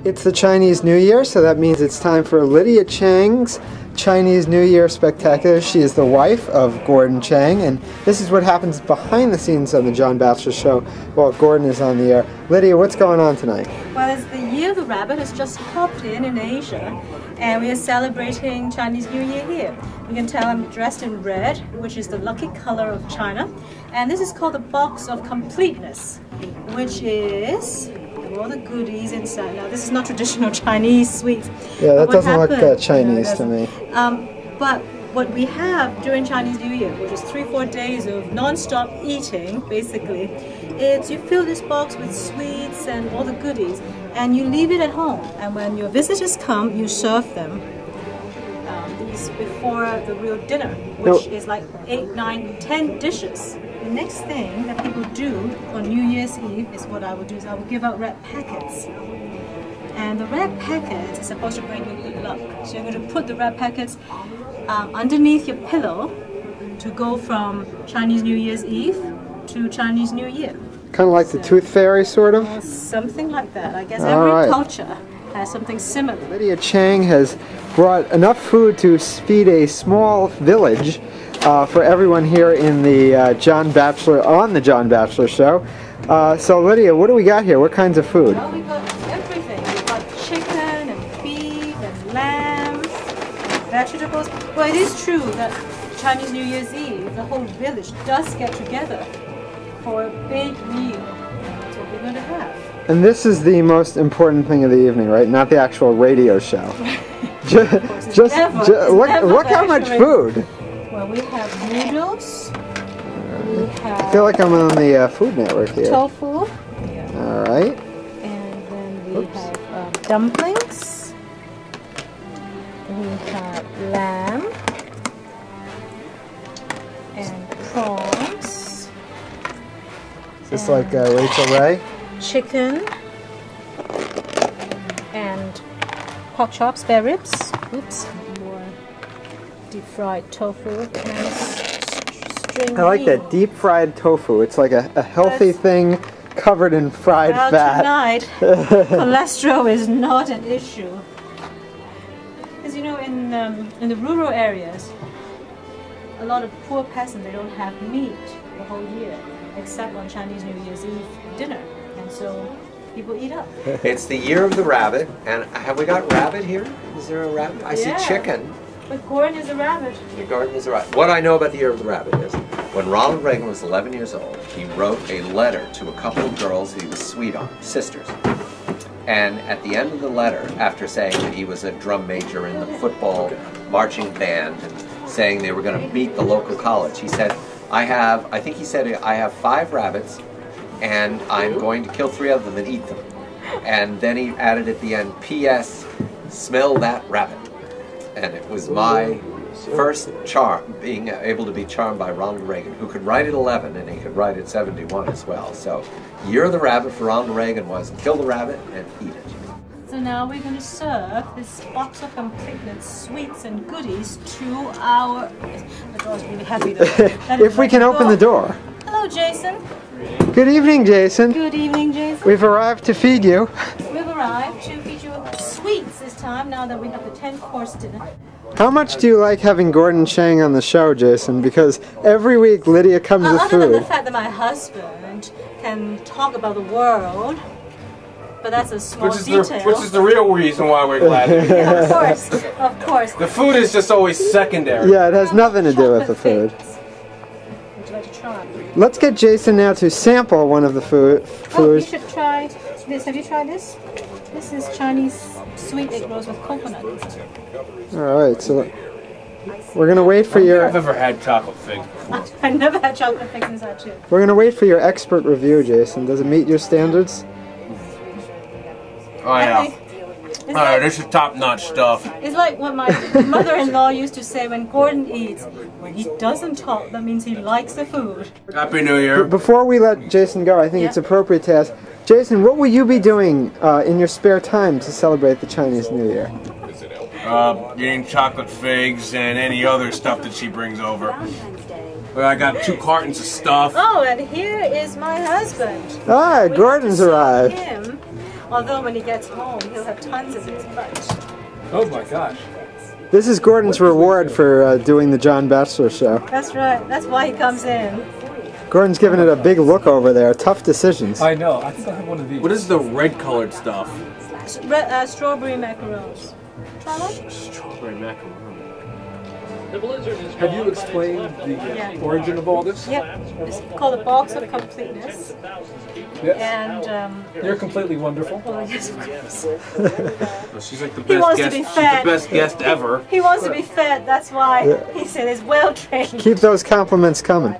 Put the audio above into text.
It's the Chinese New Year, so that means it's time for Lydia Chang's Chinese New Year Spectacular. She is the wife of Gordon Chang, and this is what happens behind the scenes on the John Batchelor show while Gordon is on the air. Lydia, what's going on tonight? Well, it's the Year of the Rabbit. It's just hopped in Asia, and we are celebrating Chinese New Year here. You can tell I'm dressed in red, which is the lucky color of China, and this is called the Box of Completeness, which is all the goodies inside. Now, this is not traditional Chinese sweets. Yeah, that doesn't look Chinese to me. But what we have during Chinese New Year, which is 3-4 days of non-stop eating, basically, is you fill this box with sweets and all the goodies, and you leave it at home. And when your visitors come, you serve them these before the real dinner, which is like 8, 9, 10 dishes. The next thing that people do on New Year's Eve is what I will do is I will give out red packets. And the red packets is supposed to bring you good luck. So you're going to put the red packets underneath your pillow to go from Chinese New Year's Eve to Chinese New Year. Kind of like the Tooth Fairy, sort of? Something like that. I guess every culture has something similar. Lydia Chang has brought enough food to feed a small village for everyone here in the John Batchelor show. So Lydia, what do we got here? What kinds of food? Well, we've got everything. We've got chicken and beef and lambs, and vegetables. Well, it is true that Chinese New Year's Eve, the whole village does get together for a big meal. That's what we're going to have. And this is the most important thing of the evening, right? Not the actual radio show. Look how much food. Well, we have noodles. We have I feel like I'm on the Food Network here. Tofu. Yeah. All right. And then we have dumplings. We have lamb and prawns. Is this like Rachel Ray? Chicken and pork chops, spare ribs. Oops. More deep fried tofu and string I like that deep fried tofu. It's like a healthy thing covered in fried fat. Tonight, cholesterol is not an issue. Because you know, in the rural areas, a lot of poor peasants, they don't have meat the whole year, except on Chinese New Year's Eve dinner. And so people eat up. It's the Year of the Rabbit, and have we got rabbit here? Is there a rabbit? I see chicken. But Gordon is a rabbit. Gordon is a rabbit. What I know about the Year of the Rabbit is, when Ronald Reagan was 11 years old, he wrote a letter to a couple of girls he was sweet on, sisters. And at the end of the letter, after saying that he was a drum major in the football marching band and saying they were going to beat the local college, he said, I have 5 rabbits, and I'm going to kill 3 of them and eat them. And then he added at the end, P.S. Smell that rabbit. And it was my first charm, being able to be charmed by Ronald Reagan, who could write at 11 and he could write at 71 as well. So, Year of the Rabbit for Ronald Reagan was kill the rabbit and eat it. So now we're going to serve this box of completeness, sweets and goodies to our... The door's really heavy though. If we can open the door. Hello, Jason. Good evening, Jason. Good evening, Jason. We've arrived to feed you. We've arrived to feed you sweets this time, now that we have the 10-course dinner. How much do you like having Gordon Chang on the show, Jason? Because every week Lydia comes with food. Other than the fact that my husband can talk about the world, but that's a small detail. Which is the real reason why we're glad to be here. Of course, of course. The food is just always secondary. Yeah, it has nothing to do with the food. Would you like to try? Let's get Jason now to sample one of the foods. Oh, you should try this. Have you tried this? This is Chinese sweet egg rolls with coconut. Alright, so we're going to wait for your... I've never had chocolate figs before. I've never had chocolate figs inside too. We're going to wait for your expert review, Jason. Does it meet your standards? Oh yeah. Alright, this is top-notch stuff. It's like what my mother-in-law used to say when Gordon eats. When he doesn't talk, that means he likes the food. Happy New Year. Before we let Jason go, I think it's appropriate to ask, Jason, what will you be doing in your spare time to celebrate the Chinese New Year? Getting chocolate figs and any other stuff that she brings over. Well, I got 2 cartons of stuff. Oh, and here is my husband. Ah, Gordon's arrived. Him Although when he gets home, he'll have tons of his butt. Oh my gosh. This is Gordon's reward for doing the John Batchelor show. That's right. That's why he comes in. Gordon's giving it a big look over there. Tough decisions. I know. I think I'll have one of these. What is the red colored stuff? Strawberry macarons. Try one? Strawberry macaron. Have you explained the origin of all this? Yep. It's called a box of completeness. Yes. And You're completely wonderful. well, yes, of course. Well, she's like the He best wants to guest. be She's fed. the best guest ever. He wants to be fed. That's why he said he's well trained. Keep those compliments coming.